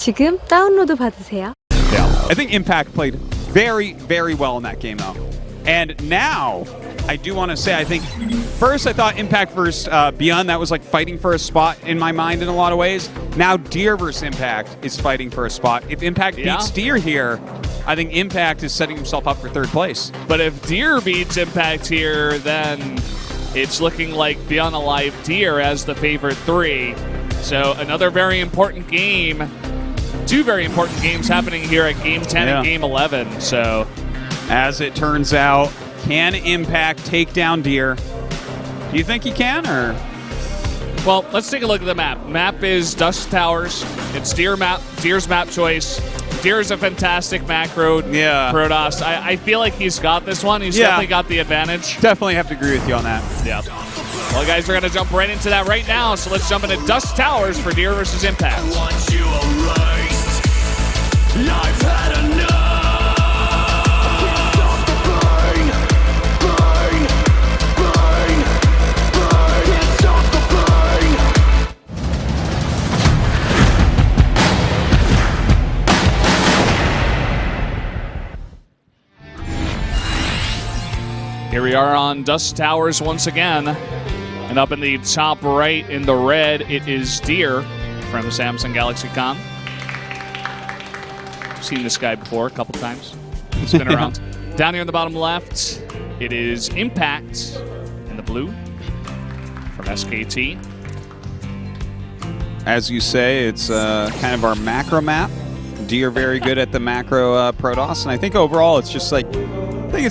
지금 다운로드 받으세요. Yeah, I think Impact played very, very well in that game, though. And now, I do want to say, I think, first I thought Impact versus Beyond, that was like fighting for a spot in my mind in a lot of ways. Now Deer versus Impact is fighting for a spot. If Impact beats Deer here, I think Impact is setting himself up for third place. But if Deer beats Impact here, then it's looking like Beyond Alive Deer as the favorite 3. So another very important game. 2 very important games happening here at Game 10 and Game 11. So, as it turns out, can Impact take down Deer? Do you think he can, or? Well, let's take a look at the map. Map is Dust Towers. It's Deer's map choice. Deer's a fantastic macro. Yeah. Protoss. I feel like he's got this one. He's definitely got the advantage. Definitely have to agree with you on that. Yeah. Well, guys, we're going to jump right into that right now. So let's jump into Dust Towers for Deer versus Impact. I want you erased. I've had enough. Can't stop the pain. Can't stop the pain. Here we are on Dust Towers once again. And up in the top right in the red, it is Deer from Samsung Galaxy Con. Seen this guy before a couple times. He's been around. Down here in the bottom left, it is Impact in the blue from SKT. As you say, it's kind of our macro map. Deer very good at the macro Protoss, and I think overall it's just like, I think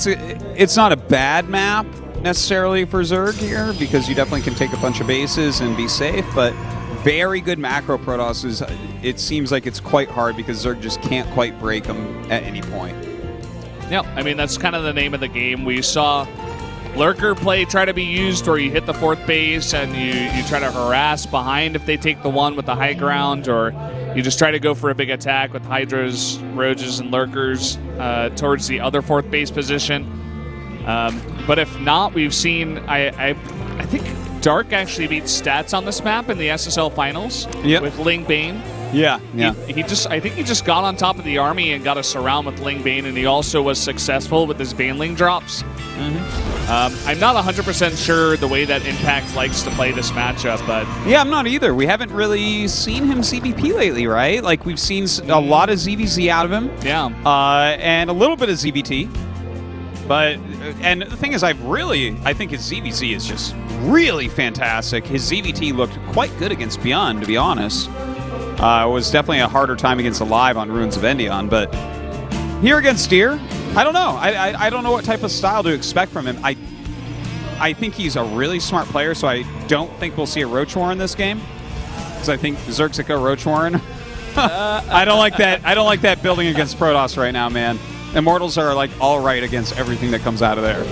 it's not a bad map necessarily for Zerg here, because you definitely can take a bunch of bases and be safe, but very good macro Protosses. It seems like it's quite hard because Zerg just can't quite break them at any point. Yeah, I mean, that's kind of the name of the game. We saw Lurker play try to be used where you hit the 4th base and you try to harass behind if they take the 1 with the high ground, or you just try to go for a big attack with Hydras, Roges, and Lurkers towards the other 4th base position. But if not, we've seen, I think Dark actually beat Stats on this map in the SSL finals with Ling Bane. Yeah. I think he just got on top of the army and got a surround with Ling Bane, and he also was successful with his Baneling drops. I'm not 100% sure the way that Impact likes to play this matchup, but... Yeah, I'm not either. We haven't really seen him CVP lately, right? Like, we've seen a lot of ZVZ out of him. Yeah. And a little bit of ZVT. But, and the thing is, I think his ZVZ is just really fantastic. His ZVT looked quite good against Beyond, to be honest. It was definitely a harder time against Alive on Ruins of Endion, but here against Deer, I don't know. I don't know what type of style to expect from him. I think he's a really smart player, so I don't think we'll see a Roach War in this game, because I think Zerg's go Roach Warren. I don't like that. I don't like that building against Protoss right now, man. Immortals are like all right against everything that comes out of there.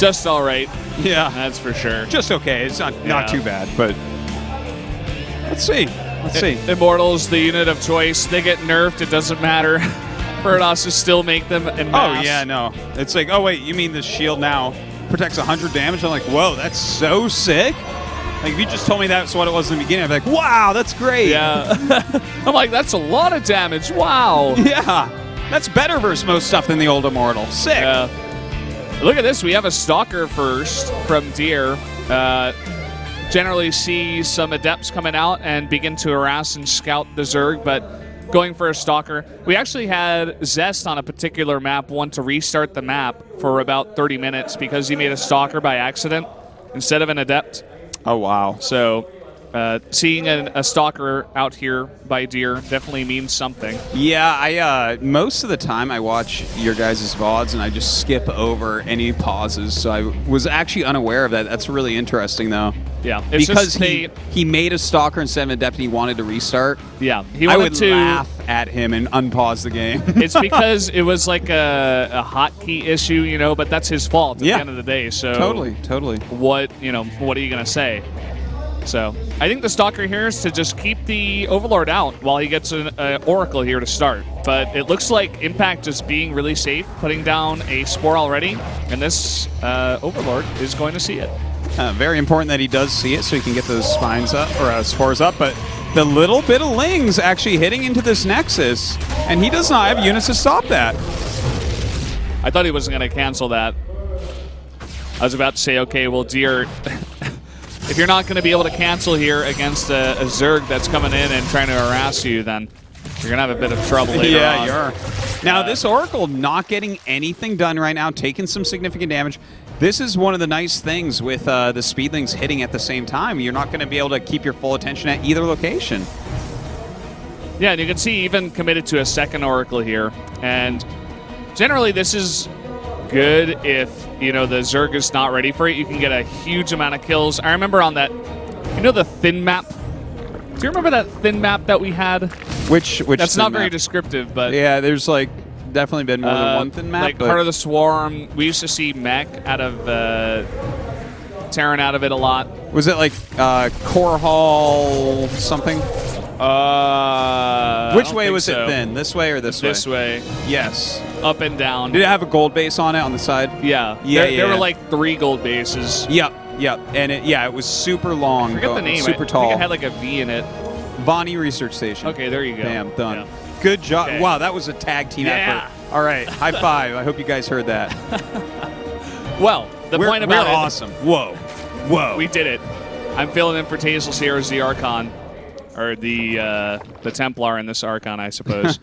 Just all right. Yeah, that's for sure. Just okay. It's not too bad, but let's see. Immortals, the unit of choice. They get nerfed. It doesn't matter. Protoss still make them en masse. Oh yeah, no. It's like, oh wait, you mean the shield now protects 100 damage? I'm like, whoa, that's so sick. Like, if you just told me that's what it was in the beginning, I'd be like, wow, that's great. Yeah. I'm like, that's a lot of damage. Wow. Yeah. That's better versus most stuff than the old Immortal. Sick. Yeah. Look at this. We have a Stalker first from Deer. Generally see some Adepts coming out and begin to harass and scout the Zerg, but going for a Stalker. We actually had Zest on a particular map want to restart the map for about 30 minutes because he made a Stalker by accident instead of an Adept. Oh, wow. So seeing a Stalker out here by Deer definitely means something. Yeah, I most of the time I watch your guys' VODs and I just skip over any pauses, so I was actually unaware of that. That's really interesting, though. Yeah, it's because he made a Stalker instead of a Adept and he wanted to restart. Yeah, I would laugh at him and unpause the game. It's because it was like a hotkey issue, you know, but that's his fault at the end of the day. So totally. What are you gonna say? So I think the Stalker here is to just keep the Overlord out while he gets an Oracle here to start. But it looks like Impact is being really safe, putting down a Spore already, and this Overlord is going to see it. Very important that he does see it so he can get those spines up, or spores up, but the little bit of Lings actually hitting into this Nexus, and he does not have units to stop that. I thought he wasn't going to cancel that. I was about to say, okay, well, Deer, if you're not going to be able to cancel here against a Zerg that's coming in and trying to harass you, then you're going to have a bit of trouble later on. Yeah, you are. Now, this Oracle not getting anything done right now, taking some significant damage. This is one of the nice things with the Speedlings hitting at the same time. You're not going to be able to keep your full attention at either location. Yeah, and you can see even committed to a second Oracle here. And generally, this is good if, you know, the Zerg is not ready for it. You can get a huge amount of kills. I remember on that, you know, the thin map? Do you remember that thin map that we had? Which That's not map? very descriptive, but... Yeah, there's like definitely been more than one thin map. Like part of the Swarm. We used to see Mech out of Terran out of it a lot. Was it like Core Hall something? Which way was it thin? This way or this way? This way. Yes. Up and down. Did it have a gold base on it on the side? Yeah. Yeah, There were like 3 gold bases. Yep. And it was super long. I forget the name. Super tall. I think it had like a V in it. Vonnie Research Station. Okay, there you go. Bam, done. Yeah. Good job. Okay. Wow, that was a tag team effort. All right, high five. I hope you guys heard that. Well, the point about we're it. Awesome. Whoa. We did it. I'm filling in for Tazels here as the Archon, or the Templar in this Archon, I suppose.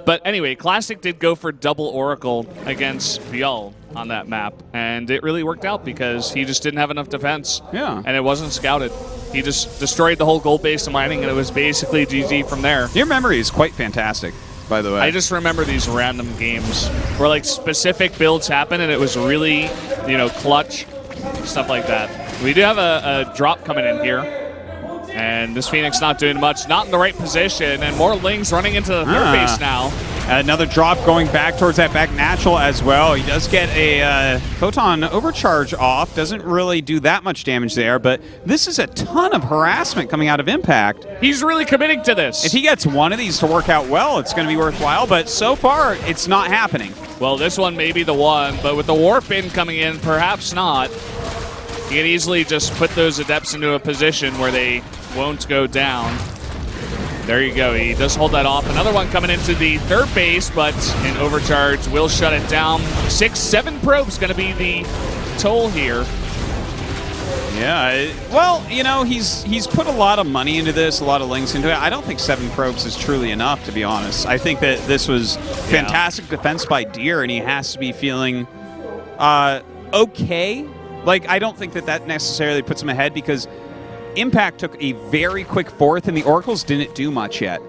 But anyway, Classic did go for double Oracle against Vial on that map, and it really worked out because he just didn't have enough defense. Yeah. And it wasn't scouted. He just destroyed the whole gold base of mining, and it was basically GG from there. Your memory is quite fantastic, by the way. I just remember these random games where like specific builds happen, and it was really, you know, clutch, stuff like that. We do have a drop coming in here. And this Phoenix not doing much, not in the right position, and more Lings running into the third base now. Another drop going back towards that back natural as well. He does get a Photon overcharge off. Doesn't really do that much damage there, but this is a ton of harassment coming out of Impact. He's really committing to this. If he gets one of these to work out well, it's going to be worthwhile, but so far, it's not happening. Well, this one may be the one, but with the Warp in coming in, perhaps not. You can easily just put those Adepts into a position where they won't go down. There you go. He does hold that off. Another one coming into the third base, but an overcharge will shut it down. 6-7 probes going to be the toll here. Yeah, well, you know, he's put a lot of money into this, a lot of links into it. I don't think 7 probes is truly enough, to be honest. I think that this was fantastic defense by Deer, and he has to be feeling okay. Like, I don't think that necessarily puts him ahead because Impact took a very quick fourth, and the Oracles didn't do much yet.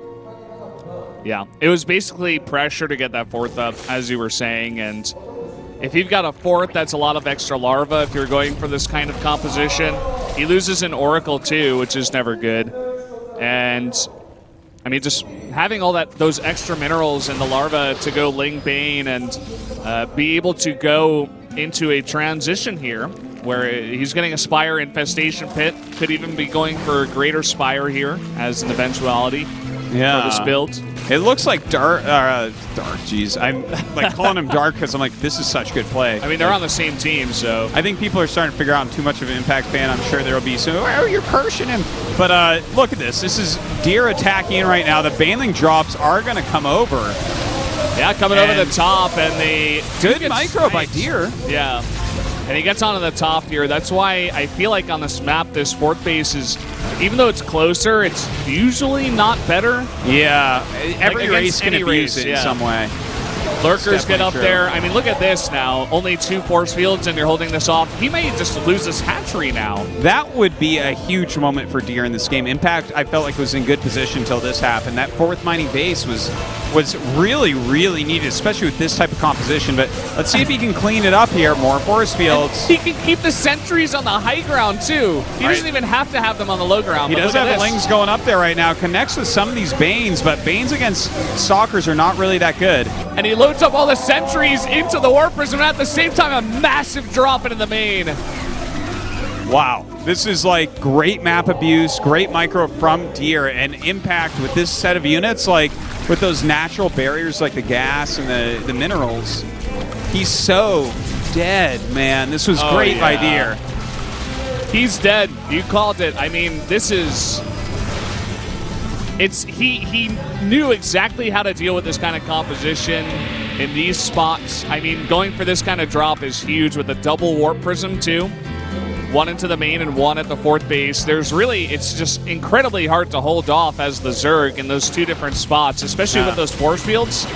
Yeah, it was basically pressure to get that fourth up, as you were saying, and if you've got a fourth, that's a lot of extra larva if you're going for this kind of composition. He loses an Oracle too, which is never good. And I mean, just having all those extra minerals and the larva to go Ling Bane and be able to go into a transition here where he's getting a Spire Infestation Pit, could even be going for Greater Spire here as an eventuality for this build. It looks like Dark, geez. I'm like calling him Dark because I'm like, this is such good play. I mean, they're on the same team, so. I think people are starting to figure out I'm too much of an Impact fan. I'm sure there will be some, oh, you're cursing him. But look at this. This is Deer attacking right now. The Baneling drops are going to come over. Yeah, coming over the top, and the good micro by Deer. Yeah, and he gets onto the top here. That's why I feel like on this map, this fourth base is, even though it's closer, it's usually not better. Yeah, every like race can abuse it in some way. Lurkers get up there. I mean, look at this now. Only 2 force fields, and you're holding this off. He may just lose his hatchery now. That would be a huge moment for Deer in this game. Impact, I felt like, was in good position until this happened. That 4th mining base was really, really needed, especially with this type of composition. But let's see if he can clean it up here. More force fields. And he can keep the sentries on the high ground, too. He doesn't even have to have them on the low ground. He does have the Lings going up there right now. Connects with some of these Banes, but Banes against Stalkers are not really that good. And he loads up all the sentries into the Warpers, and at the same time, a massive drop into the main. Wow. This is like great map abuse, great micro from Deer, and Impact with this set of units, like with those natural barriers like the gas and the minerals. He's so dead, man. This was great by Deer. He's dead. You called it. I mean, this is he knew exactly how to deal with this kind of composition in these spots. I mean, going for this kind of drop is huge with a double warp prism too. One into the main and one at the fourth base. It's just incredibly hard to hold off as the Zerg in those two different spots, especially with those force fields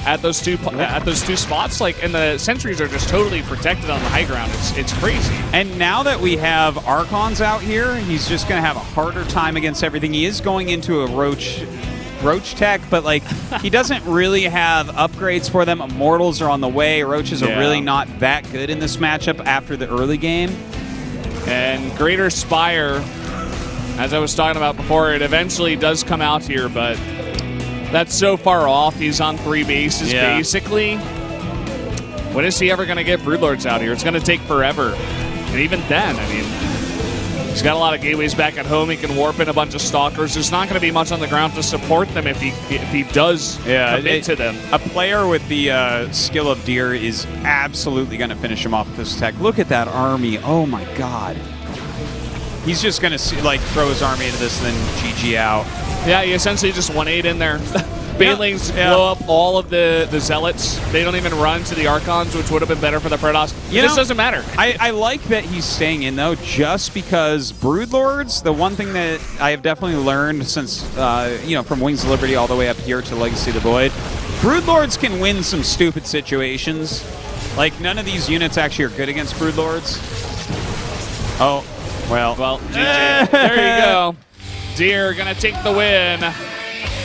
at those two spots. Like, and the sentries are just totally protected on the high ground. It's crazy. And now that we have Archons out here, he's just going to have a harder time against everything. He is going into a Roach tech, but like he doesn't really have upgrades for them. Immortals are on the way. Roaches are really not that good in this matchup after the early game. And Greater Spire, as I was talking about before, it eventually does come out here, but that's so far off. He's on 3 bases, basically. When is he ever going to get Broodlords out here? It's going to take forever. And even then, I mean, he's got a lot of gateways back at home. He can warp in a bunch of Stalkers. There's not going to be much on the ground to support them if he does commit to them. A player with the skill of Deer is absolutely going to finish him off with this tech. Look at that army. Oh, my God. He's just going to throw his army into this and then GG out. Yeah, he essentially just 1-8 in there. Banelings blow up all of the Zealots. They don't even run to the Archons, which would have been better for the Protoss. This doesn't matter. I like that he's staying in, though, just because Broodlords, the one thing that I have definitely learned since, from Wings of Liberty all the way up here to Legacy of the Void, Broodlords can win some stupid situations. Like, none of these units actually are good against Broodlords. Oh, well, GG. There you go. Deer going to take the win.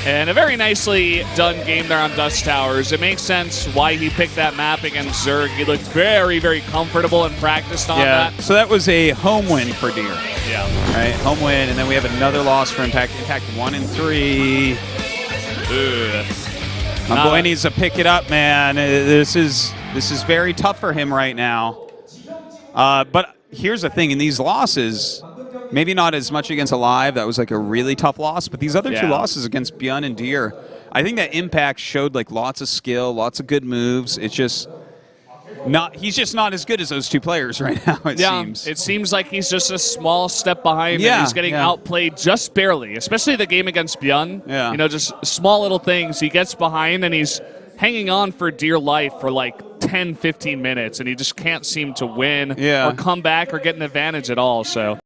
And a very nicely done game there on Dust Towers. It makes sense why he picked that map against Zerg. He looked very, very comfortable and practiced on that. So that was a home win for Deer. Yeah. Right, home win, and then we have another loss for Impact. Impact 1-3. My boy needs to pick it up, man. This is very tough for him right now. But here's the thing, in these losses, maybe not as much against Alive. That was like a really tough loss. But these other two losses against Beyond and Deer, I think that Impact showed like lots of skill, lots of good moves. It's just not. He's just not as good as those two players right now. It seems. It seems like he's just a small step behind. And he's getting outplayed just barely, especially the game against Beyond. Yeah. Just small little things. He gets behind and he's hanging on for dear life for like 10, 15 minutes, and he just can't seem to win or come back or get an advantage at all. So.